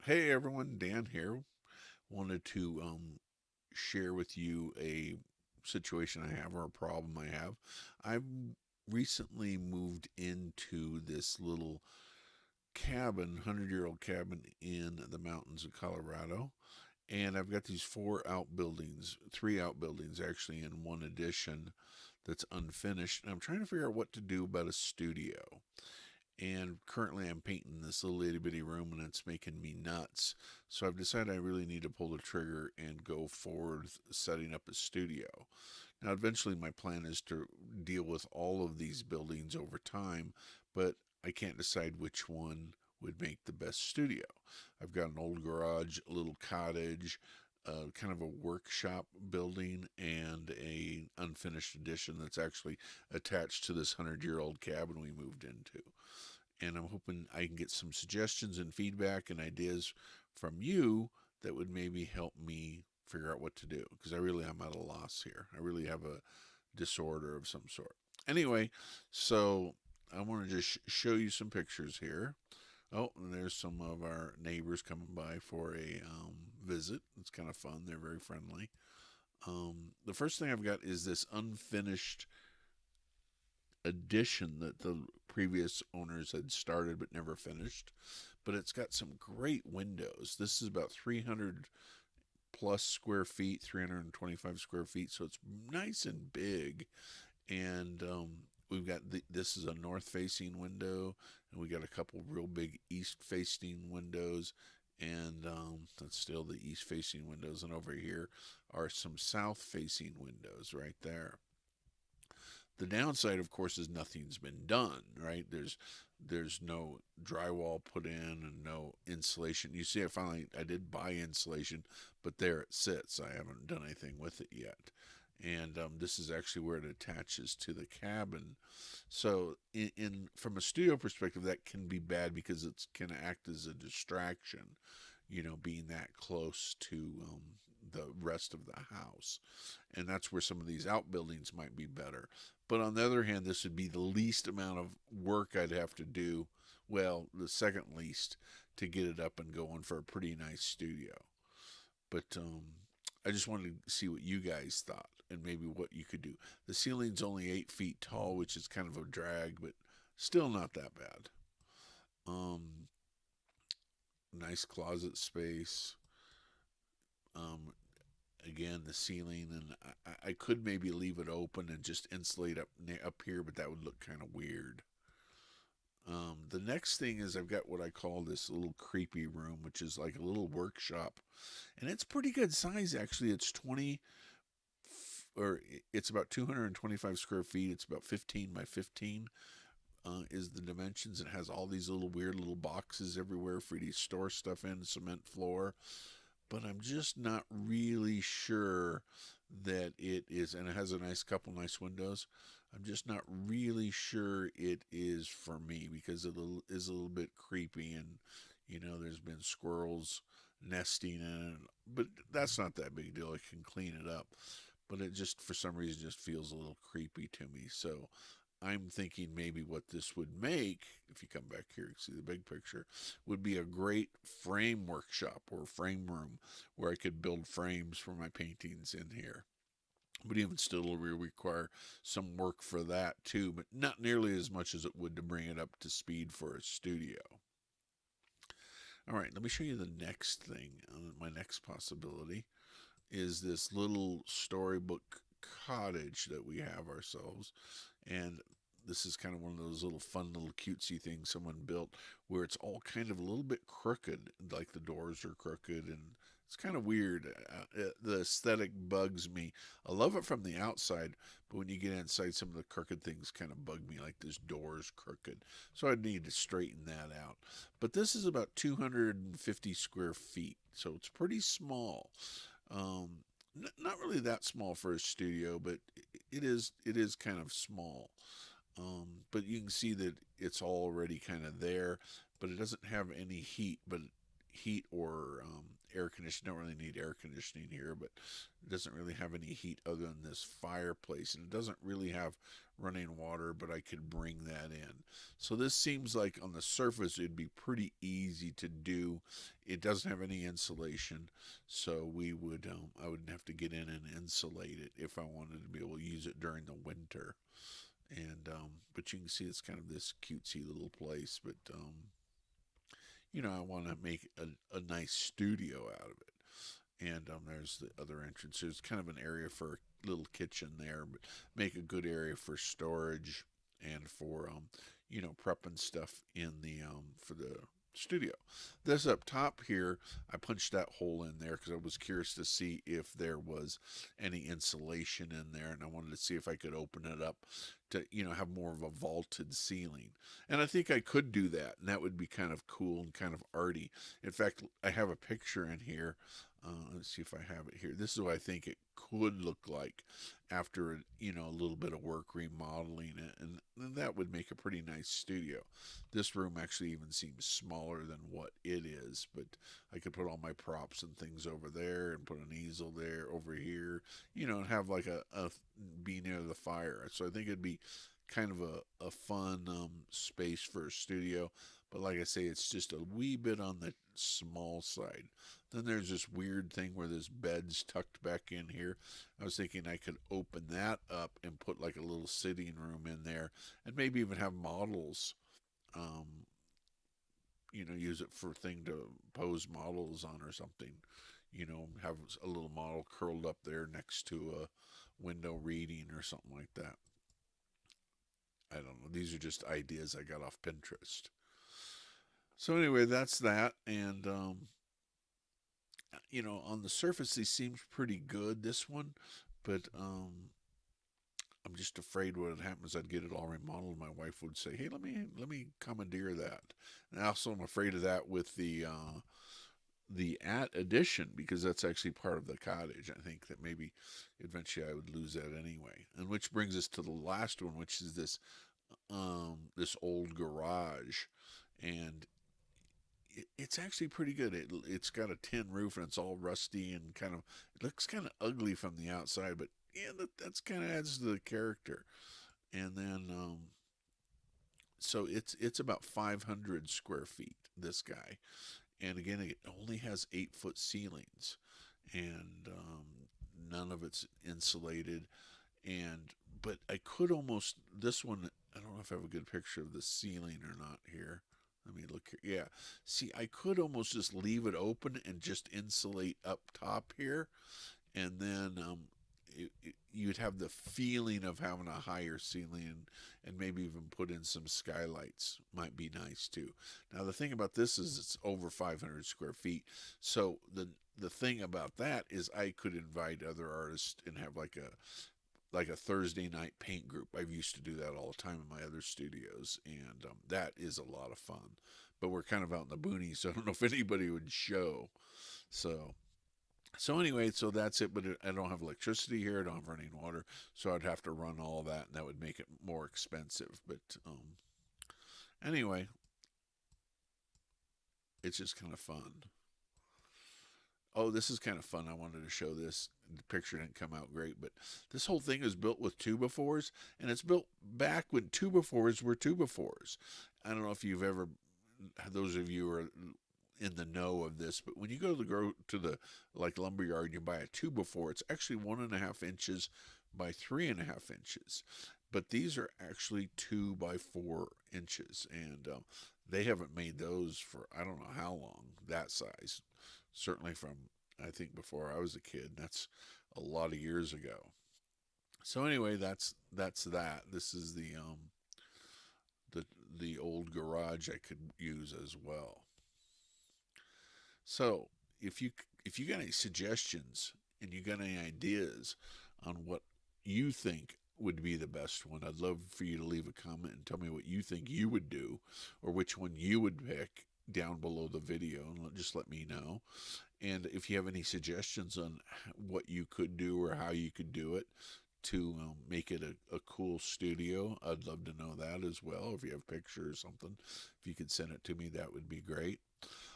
Hey everyone, Dan here. Wanted to share with you a situation I have or a problem I have. I've recently moved into this little cabin, 100-year-old cabin in the mountains of Colorado. And I've got these four outbuildings, three outbuildings actually, in one addition that's unfinished. And I'm trying to figure out what to do about a studio. And currently I'm painting this little itty bitty room and it's making me nuts. So I've decided I really need to pull the trigger and go forward setting up a studio. Now, eventually, my plan is to deal with all of these buildings over time, but I can't decide which one would make the best studio. I've got an old garage, a little cottage, kind of a workshop building, and a unfinished addition that's actually attached to this 100-year-old cabin we moved into. And I'm hoping I can get some suggestions and feedback and ideas from you that would maybe help me figure out what to do because I really am at a loss here. I really have a disorder of some sort. Anyway, so I want to just show you some pictures here. Oh, and there's some of our neighbors coming by for a visit. It's kind of fun. They're very friendly. The first thing I've got is this unfinished addition that the previous owners had started but never finished. But it's got some great windows. This is about 300 plus square feet, 325 square feet, so it's nice and big. And we've got this is a north facing window, and we got a couple real big east facing windows. And that's still the east facing windows. And over here are some south facing windows right there. The downside, of course, is nothing's been done, right? There's no drywall put in and no insulation. You see, I did buy insulation, but there it sits. I haven't done anything with it yet. And this is actually where it attaches to the cabin. So, in from a studio perspective, that can be bad because it can act as a distraction, being that close to the rest of the house. And that's where some of these outbuildings might be better. But on the other hand, this would be the least amount of work I'd have to do. Well, the second least to get it up and going for a pretty nice studio. But I just wanted to see what you guys thought and maybe what you could do. The ceiling's only 8 feet tall, which is kind of a drag, but still not that bad. Um, Nice closet space. Um, Again, the ceiling, and I could maybe leave it open and just insulate up here, but that would look kind of weird. The next thing is I've got what I call this little creepy room, which is like a little workshop, and it's pretty good size actually. It's about 225 square feet. It's about 15 by 15 is the dimensions. It has all these little weird little boxes everywhere for you to store stuff in, cement floor. But I'm just not really sure that it is, and it has a nice windows. I'm just not really sure it is for me because is a little bit creepy, and there's been squirrels nesting in it, but that's not that big a deal. I can clean it up, but it just for some reason just feels a little creepy to me. So I'm thinking maybe what this would make, if you come back here and see the big picture, would be a great frame workshop or frame room where I could build frames for my paintings in here. But even still, it'll require some work for that too, but not nearly as much as it would to bring it up to speed for a studio. All right, let me show you the next thing. My next possibility is this little storybook cottage that we have ourselves. And this is kind of one of those little fun little cutesy things someone built where it's all kind of a little bit crooked, like the doors are crooked, and it's kind of weird. The aesthetic bugs me. I love it from the outside, but when you get inside, some of the crooked things kind of bug me, like this door's crooked. So I need to straighten that out. But this is about 250 square feet, so it's pretty small. Um, Not really that small for a studio, but it is kind of small. But you can see that it's already kind of there, but it doesn't have any heat. But heat or air conditioning. Don't really need air conditioning here, but it doesn't really have any heat other than this fireplace, and it doesn't really have running water, but I could bring that in. So this seems like on the surface it'd be pretty easy to do. It doesn't have any insulation, so I wouldn't have to get in and insulate it if I wanted to be able to use it during the winter. And but you can see it's kind of this cutesy little place, but I want to make a nice studio out of it. And there's the other entrance. There's kind of an area for a little kitchen there, but make a good area for storage and for prepping stuff in the for the studio. This up top here, I punched that hole in there because I was curious to see if there was any insulation in there, and I wanted to see if I could open it up to have more of a vaulted ceiling. And I think I could do that, and that would be kind of cool and kind of arty. In fact, I have a picture in here. Let's see if I have it here. This is what I think it could look like after a little bit of work remodeling it, and that would make a pretty nice studio. This room actually even seems smaller than what it is, but I could put all my props and things over there and put an easel there over here, and have like a be near the fire. So I think it'd be kind of a fun space for a studio. But like I say, it's just a wee bit on the small side. Then there's this weird thing where this bed's tucked back in here. I was thinking I could open that up and put like a little sitting room in there, and maybe even have models. Um, use it for thing to pose models on or something. Have a little model curled up there next to a window reading or something like that. I don't know. These are just ideas I got off Pinterest. So anyway, that's that. And on the surface, he seems pretty good. This one, but I'm just afraid what happens. I'd get it all remodeled. My wife would say, "Hey, let me commandeer that." And also, I'm afraid of that with the at addition because that's actually part of the cottage. I think that maybe eventually I would lose that anyway. And which brings us to the last one, which is this old garage, and it's actually pretty good. It's got a tin roof and it's all rusty and it looks kind of ugly from the outside, but yeah, that's kind of adds to the character. And then so it's about 500 square feet. This guy, and again, it only has 8-foot ceilings, and none of it's insulated. And but I could almost this one. I don't know if I have a good picture of the ceiling or not here. Let me look here. Yeah. See, I could almost just leave it open and just insulate up top here, and then you'd have the feeling of having a higher ceiling, and maybe even put in some skylights. Might be nice too. Now the thing about this is it's over 500 square feet, so the thing about that is I could invite other artists and have like a Thursday night paint group. I've used to do that all the time in my other studios, and that is a lot of fun. But we're kind of out in the boonies, so I don't know if anybody would show. So, so anyway, so that's it. But I don't have electricity here. I don't have running water, so I'd have to run all that, and that would make it more expensive. But anyway, it's just kind of fun. Oh, this is kind of fun. I wanted to show this. The picture didn't come out great, but this whole thing is built with 2x4s, and it's built back when 2x4s were 2x4s. I don't know if you've ever, those of you who are in the know of this, but when you go to the like lumberyard, you buy a 2x4. It's actually 1.5 inches by 3.5 inches, but these are actually 2 by 4 inches, and they haven't made those for I don't know how long that size. Certainly from I think before I was a kid. That's a lot of years ago. So anyway, that's that. This is the the old garage I could use as well. So if you got any suggestions and you got any ideas on what you think would be the best one, I'd love for you to leave a comment and tell me what you think you would do or which one you would pick down below the video, and just let me know. And if you have any suggestions on what you could do or how you could do it to make it a cool studio, I'd love to know that as well. If you have pictures or something, if you could send it to me, that would be great.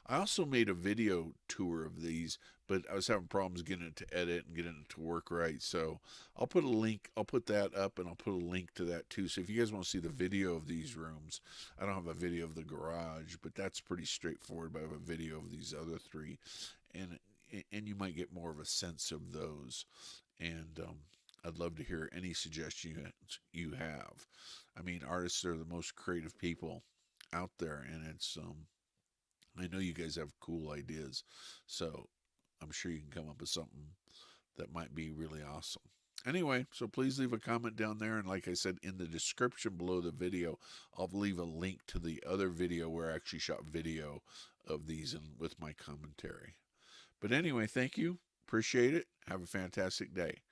I also made a video tour of these, but I was having problems getting it to edit and getting it to work right. So I'll put a link, I'll put that up, and I'll put a link to that too. So if you guys want to see the video of these rooms, I don't have a video of the garage, but that's pretty straightforward. But I have a video of these other three, and and you might get more of a sense of those. And I'd love to hear any suggestions you have. I mean, artists are the most creative people out there, and it's I know you guys have cool ideas, so I'm sure you can come up with something that might be really awesome. Anyway, so please leave a comment down there, and like I said, in the description below the video, I'll leave a link to the other video where I actually shot video of these and with my commentary. But anyway, thank you. Appreciate it. Have a fantastic day.